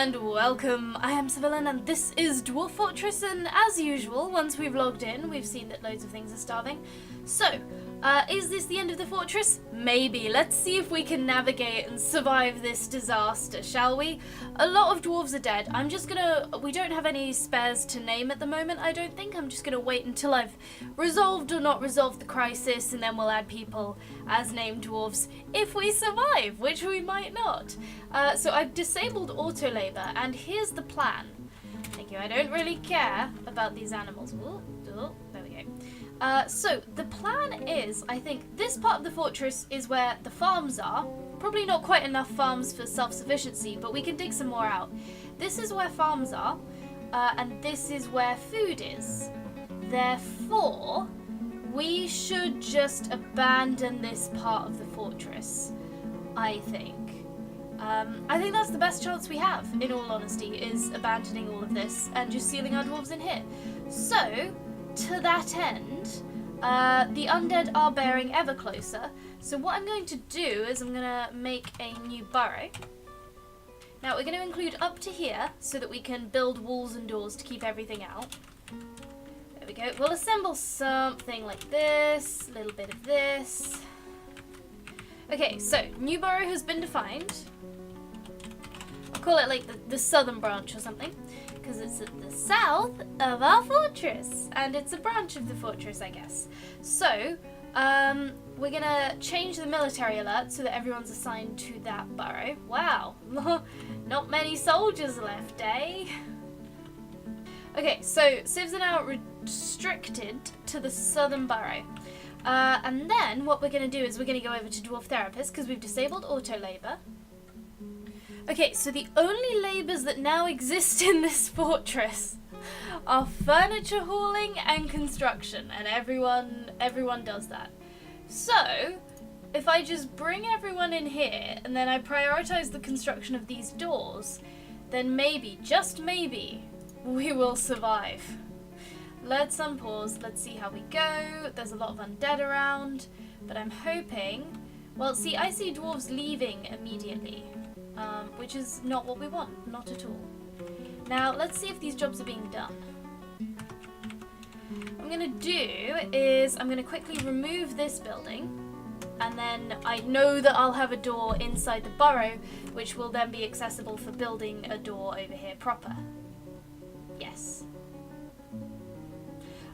and welcome. I am Civilian and this is Dwarf Fortress, and as usual, once we've logged in, we've seen that loads of things are starving. So, is this the end of the fortress? Maybe. Let's see if we can navigate and survive this disaster, shall we? A lot of dwarves are dead. We don't have any spares to name at the moment, I don't think. I'm just gonna wait until I've resolved or not resolved the crisis, and then we'll add people as named dwarves if we survive, which we might not. So I've disabled auto labor, and here's the plan. Thank you. I don't really care about these animals. Ooh, there we go. So the plan is, I think this part of the fortress is where the farms are. Probably not quite enough farms for self-sufficiency, but we can dig some more out. This is where farms are, and this is where food is. Therefore, we should just abandon this part of the fortress, I think. I think that's the best chance we have, in all honesty, is abandoning all of this and just sealing our dwarves in here. So, to that end, the undead are bearing ever closer. So what I'm going to do is I'm going to make a new burrow. Now we're going to include up to here so that we can build walls and doors to keep everything out. There we go. We'll assemble something like this, a little bit of this. Okay, so new burrow has been defined. I'll call it like the southern branch or something, because it's at the south of our fortress, and it's a branch of the fortress, I guess. So, we're gonna change the military alert so that everyone's assigned to that burrow. Wow, not many soldiers left, eh? Okay, so civs are now restricted to the southern burrow. And then what we're gonna do is we're gonna go over to Dwarf Therapist, because we've disabled auto labor. Okay, so the only labours that now exist in this fortress are furniture hauling and construction, and everyone does that. So, if I just bring everyone in here, and then I prioritise the construction of these doors, then maybe, just maybe, we will survive. Let's unpause, let's see how we go. There's a lot of undead around, but I'm hoping... Well, see, I see dwarves leaving immediately. Which is not what we want, not at all. Now, let's see if these jobs are being done. What I'm going to do is I'm going to quickly remove this building, and then I know that I'll have a door inside the burrow, which will then be accessible for building a door over here proper. Yes.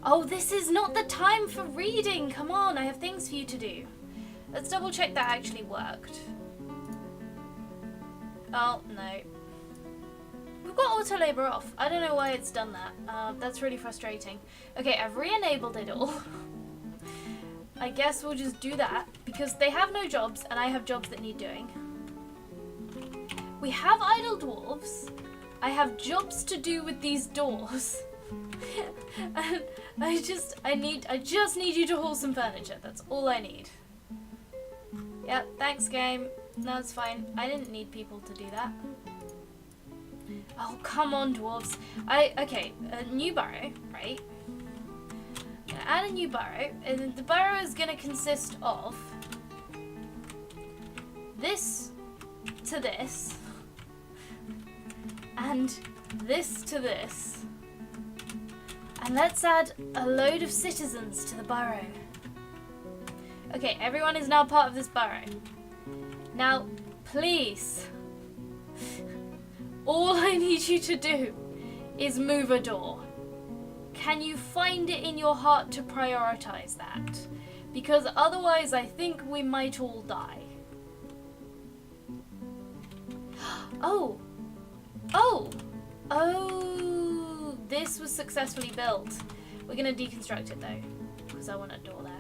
Oh, this is not the time for reading! Come on, I have things for you to do. Let's double check that actually worked. Oh, no. We've got auto labor off. I don't know why it's done that. That's really frustrating. Okay, I've re-enabled it all. I guess we'll just do that, because they have no jobs, and I have jobs that need doing. We have idle dwarves. I have jobs to do with these doors. And I just need you to haul some furniture. That's all I need. Yep, thanks game. No, it's fine. I didn't need people to do that. Oh, come on, dwarves. Okay, a new burrow, right? I'm gonna add a new burrow, and the burrow is gonna consist of this to this, and this to this. And let's add a load of citizens to the burrow. Okay, everyone is now part of this burrow. Now, please, all I need you to do is move a door. Can you find it in your heart to prioritize that? Because otherwise I think we might all die. Oh, this was successfully built. We're gonna deconstruct it though, because I want a door there.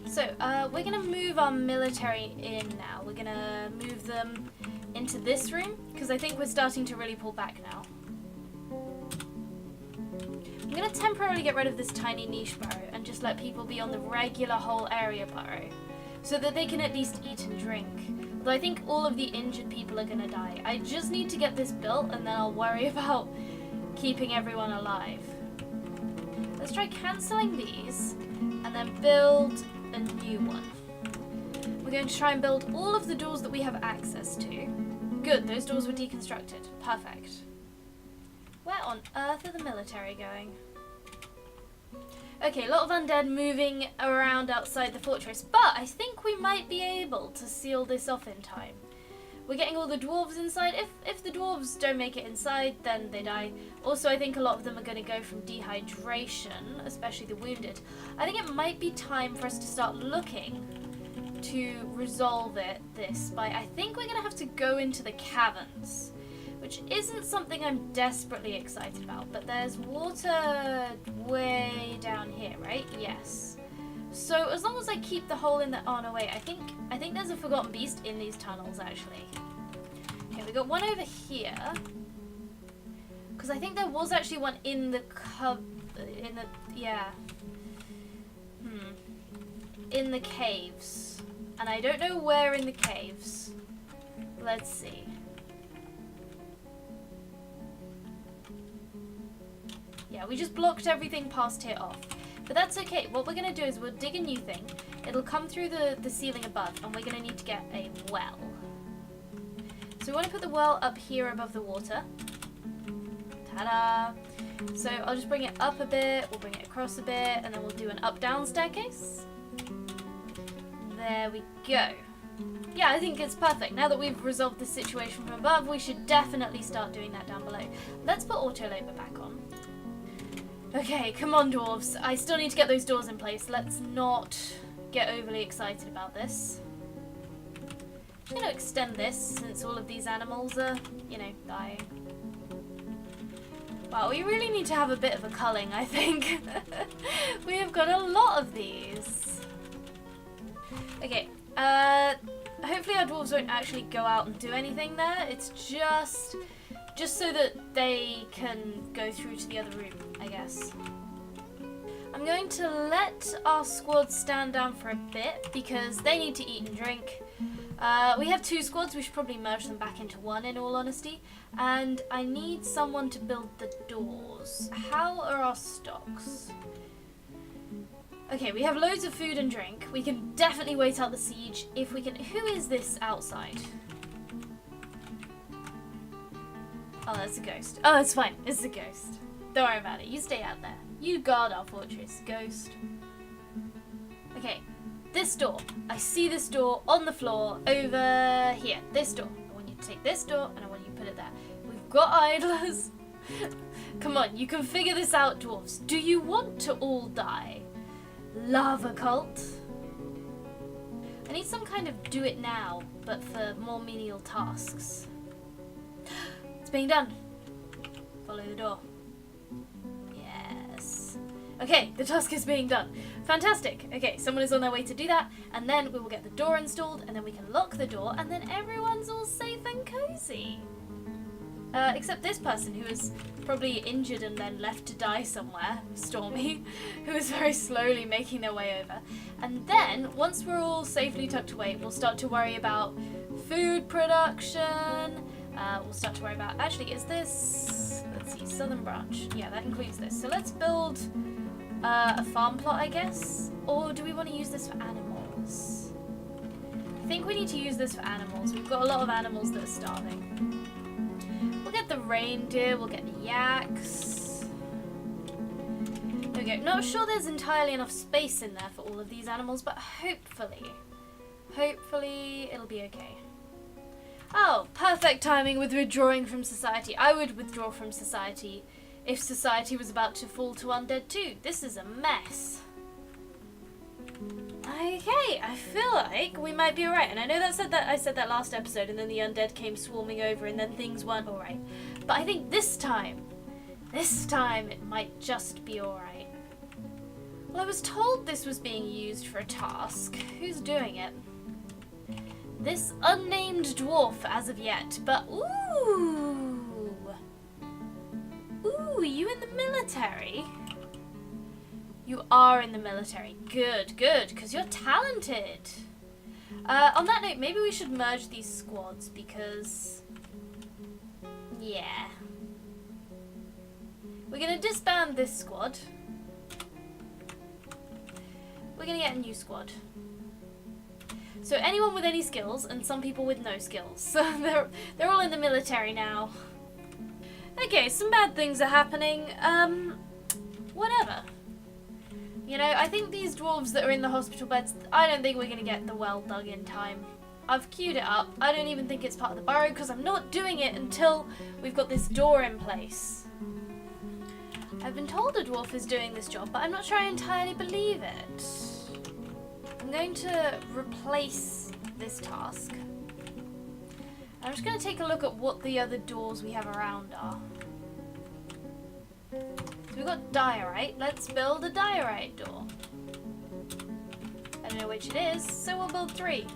So, we're going to move our military in now. We're going to move them into this room, because I think we're starting to really pull back now. I'm going to temporarily get rid of this tiny niche burrow and just let people be on the regular whole area burrow, so that they can at least eat and drink. Although I think all of the injured people are going to die. I just need to get this built, and then I'll worry about keeping everyone alive. Let's try cancelling these, and then build a new one. We're going to try and build all of the doors that we have access to. Good, those doors were deconstructed. Perfect. Where on earth are the military going? Okay, a lot of undead moving around outside the fortress, but I think we might be able to seal this off in time. We're getting all the dwarves inside. If the dwarves don't make it inside, then they die. Also, I think a lot of them are going to go from dehydration, especially the wounded. I think it might be time for us to start looking to resolve this by, I think we're going to have to go into the caverns, which isn't something I'm desperately excited about, but there's water way down here, right? Yes. So as long as I keep the hole in the... Oh, no, wait. I think there's a forgotten beast in these tunnels, actually. Okay, we got one over here. Because I think there was actually one in the yeah. In the caves. And I don't know where in the caves. Let's see. Yeah, we just blocked everything past here off. But that's okay. What we're going to do is we'll dig a new thing. It'll come through the ceiling above, and we're going to need to get a well. So we want to put the well up here above the water. Ta-da! So I'll just bring it up a bit, we'll bring it across a bit, and then we'll do an up-down staircase. There we go. Yeah, I think it's perfect. Now that we've resolved the situation from above, we should definitely start doing that down below. Let's put auto-labor back on. Okay, come on, dwarves. I still need to get those doors in place. Let's not get overly excited about this. I'm going to extend this since all of these animals are, you know, dying. Wow, we really need to have a bit of a culling, I think. We have got a lot of these. Okay, hopefully our dwarves won't actually go out and do anything there. It's just so that they can go through to the other room, I guess. I'm going to let our squad stand down for a bit because they need to eat and drink. We have 2 squads, we should probably merge them back into 1 in all honesty. And I need someone to build the doors. How are our stocks? Okay, we have loads of food and drink. We can definitely wait out the siege if we can. Who is this outside? Oh, that's a ghost. Oh, it's fine. It's a ghost. Don't worry about it. You stay out there. You guard our fortress, ghost. Okay, this door. I see this door on the floor over here. This door. I want you to take this door and I want you to put it there. We've got idlers. Come on, you can figure this out, dwarves. Do you want to all die? Lava cult? I need some kind of do it now, but for more menial tasks. It's being done. Follow the door. Yes. Okay, the task is being done. Fantastic. Okay, someone is on their way to do that, and then we will get the door installed, and then we can lock the door, and then everyone's all safe and cozy. Except this person who is probably injured and then left to die somewhere, Stormy, who is very slowly making their way over. And then, once we're all safely tucked away, we'll start to worry about food production. We'll start to worry about, actually, is this, let's see, Southern Branch. Yeah, that includes this. So let's build a farm plot, I guess. Or do we want to use this for animals? I think we need to use this for animals. We've got a lot of animals that are starving. We'll get the reindeer, we'll get the yaks. There we go. Not sure there's entirely enough space in there for all of these animals, but hopefully it'll be okay. Oh, perfect timing with withdrawing from society. I would withdraw from society if society was about to fall to undead too. This is a mess. Okay, I feel like we might be alright. And I know I said that last episode and then the undead came swarming over and then things weren't alright. But I think this time it might just be alright. Well, I was told this was being used for a task. Who's doing it? This unnamed dwarf as of yet, but ooh, you in the military? You are in the military. Good, because you're talented. On that note, maybe we should merge these squads because, yeah. We're gonna disband this squad. We're gonna get a new squad. So anyone with any skills, and some people with no skills. So they're all in the military now. Okay, some bad things are happening. Whatever. You know, I think these dwarves that are in the hospital beds, I don't think we're going to get the well dug in time. I've queued it up. I don't even think it's part of the burrow because I'm not doing it until we've got this door in place. I've been told a dwarf is doing this job, but I'm not sure I entirely believe it. I'm going to replace this task. I'm just going to take a look at what the other doors we have around are. So we've got diorite. Let's build a diorite door. I don't know which it is, so we'll build 3.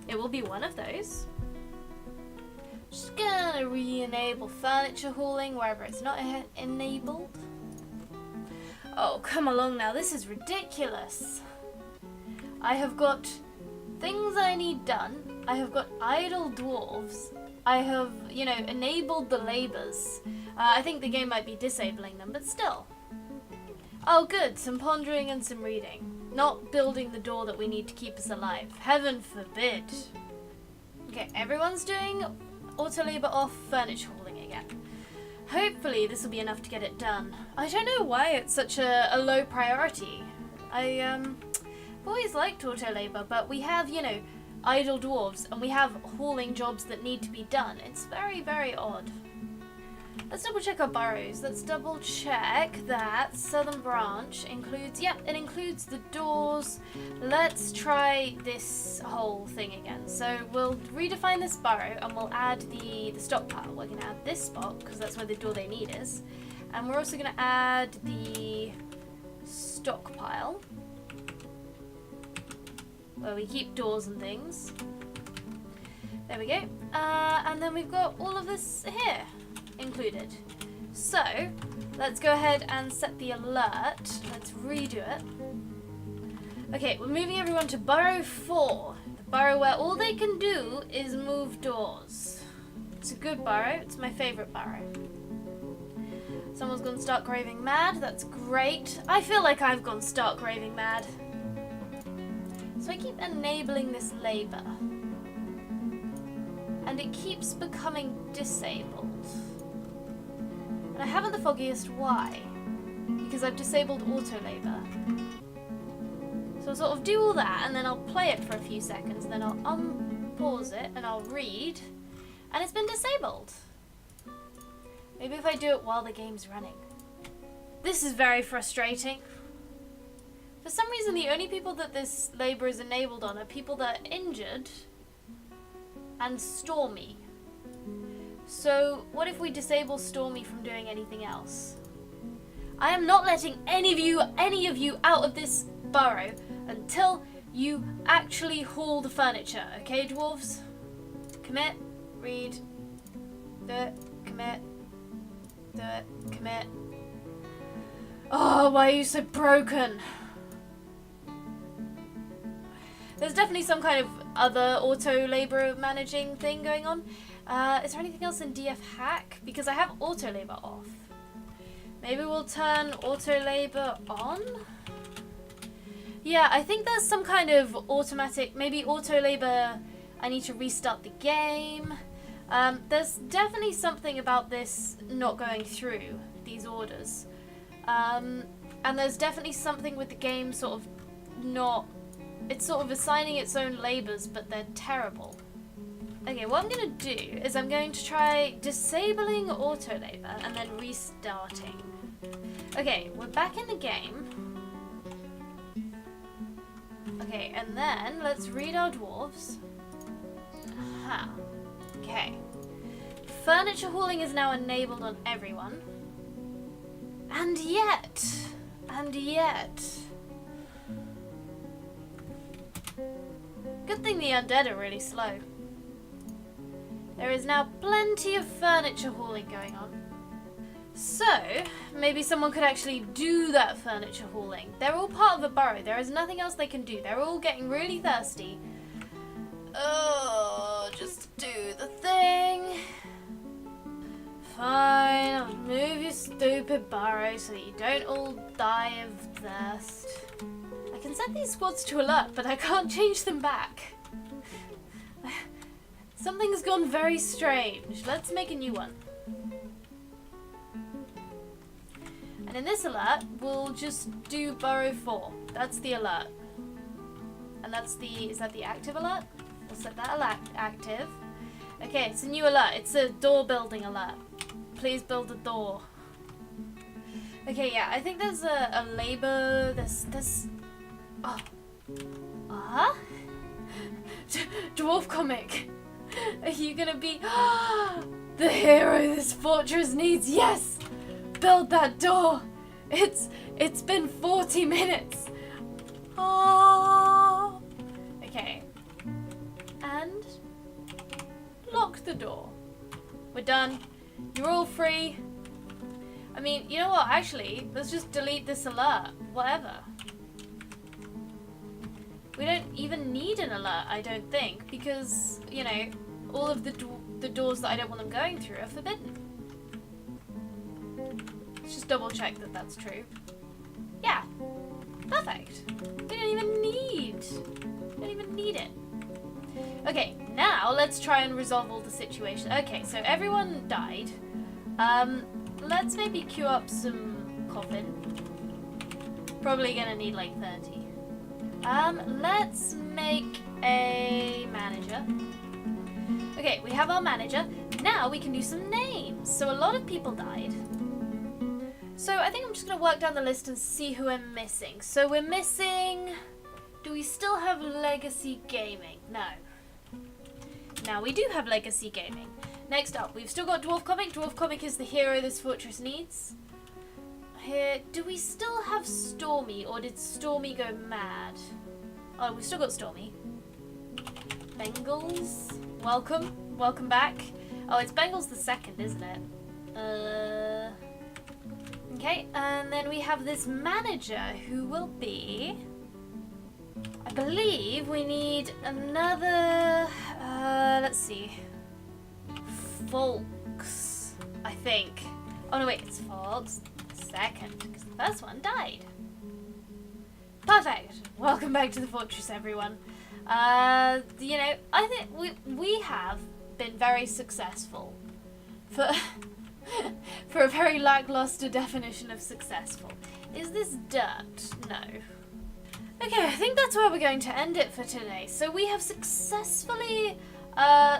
It will be one of those. Just gonna re-enable furniture hauling wherever it's not enabled. Oh, come along now. This is ridiculous. I have got things I need done. I have got idle dwarves. I have, you know, enabled the labours. I think the game might be disabling them, but still. Oh, good. Some pondering and some reading. Not building the door that we need to keep us alive. Heaven forbid. Okay, everyone's doing auto labour off, furniture hauling again. Hopefully this will be enough to get it done. I don't know why it's such a low priority. I've always liked auto labour, but we have, you know, idle dwarves and we have hauling jobs that need to be done. It's very, very odd. Let's double check our burrows. Let's double check that southern branch includes, yep, it includes the doors. Let's try this whole thing again. So we'll redefine this burrow and we'll add the stockpile. We're going to add this spot because that's where the door they need is. And we're also going to add the stockpile where we keep doors and things. There we go. And then we've got all of this here included. So let's go ahead and set the alert. Let's redo it. Okay, we're moving everyone to burrow 4, the burrow where all they can do is move doors. It's a good burrow. It's my favorite burrow. Someone's gone stark raving mad. That's great. I feel like I've gone stark raving mad. So I keep enabling this labor and it keeps becoming disabled. And I haven't the foggiest why, because I've disabled auto labor. So I'll sort of do all that and then I'll play it for a few seconds, then I'll unpause it and I'll read, and it's been disabled. Maybe if I do it while the game's running. This is very frustrating. For some reason the only people that this labor is enabled on are people that are injured and Stormy. So what if we disable Stormy from doing anything else? I am not letting any of you out of this burrow until you actually haul the furniture, okay, dwarves? Commit, read, do it, commit, do it, commit. Oh, why are you so broken? There's definitely some kind of other auto labor managing thing going on. Is there anything else in DF hack? Because I have auto labor off. Maybe we'll turn auto labor on? Yeah, I think there's some kind of automatic, maybe auto labor, I need to restart the game. There's definitely something about this not going through, these orders. And there's definitely something with the game sort of not, it's sort of assigning its own labors, but they're terrible. Okay, what I'm going to do is I'm going to try disabling auto labor and then restarting. Okay, we're back in the game. Okay, and then let's read our dwarves. Aha. Okay. Furniture hauling is now enabled on everyone. And yet. Good thing the undead are really slow. There is now plenty of furniture hauling going on. So, maybe someone could actually do that furniture hauling. They're all part of a burrow. There is nothing else they can do. They're all getting really thirsty. Oh, just do the thing. Fine, I'll move your stupid burrow so that you don't all die of thirst. I can set these squads to alert, but I can't change them back. Something's gone very strange. Let's make a new one. And in this alert, we'll just do burrow 4. That's the alert. And that's the, is that the active alert? We'll set that alert active. Okay, it's a new alert. It's a door building alert. Please build a door. Okay, yeah, I think there's a labor, this, oh. Uh-huh? Dwarf comic. Are you gonna be the hero this fortress needs? Yes! Build that door! It's been 40 minutes! Oh. Okay. And lock the door. We're done. You're all free. I mean, you know what? Actually, let's just delete this alert. Whatever. We don't even need an alert, I don't think, because, you know, all of the doors that I don't want them going through are forbidden. Let's just double check that that's true. Yeah. Perfect. We don't even need it. Okay, now let's try and resolve all the situation. Okay, so everyone died. Let's maybe queue up some coffin. Probably gonna need like 30. Let's make a manager. Okay, we have our manager. Now we can do some names. So a lot of people died. So I think I'm just gonna work down the list and see who I'm missing. So we're missing... Do we still have Legacy Gaming? No. Now we do have Legacy Gaming. Next up, we've still got Dwarf Comic. Dwarf Comic is the hero this fortress needs. Here, do we still have Stormy, or did Stormy go mad? Oh, we've still got Stormy. Bengals, welcome back. Oh, it's Bengals the second, isn't it? Okay, and then we have this manager who will be... I believe we need another... let's see. Folks, I think. Oh no, wait, it's Folks second, because the first one died. Perfect. Welcome back to the fortress, everyone. You know, I think we have been very successful. For for a very lackluster definition of successful. Is this dirt? No. Okay, I think that's where we're going to end it for today. So we have successfully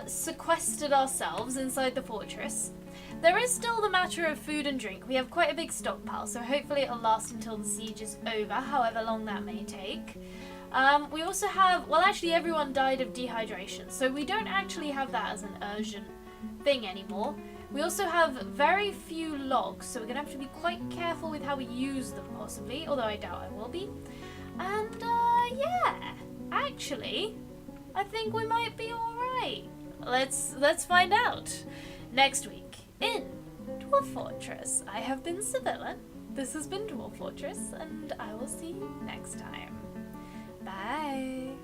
sequestered ourselves inside the fortress. There is still the matter of food and drink. We have quite a big stockpile, so hopefully it'll last until the siege is over, however long that may take. We also have, well, actually everyone died of dehydration, so we don't actually have that as an urgent thing anymore. We also have very few logs, so we're going to have to be quite careful with how we use them, possibly, although I doubt I will be. And, yeah, actually, I think we might be alright. Let's find out. Next week, in Dwarf Fortress. I have been Sevilla, this has been Dwarf Fortress, and I will see you next time. Bye!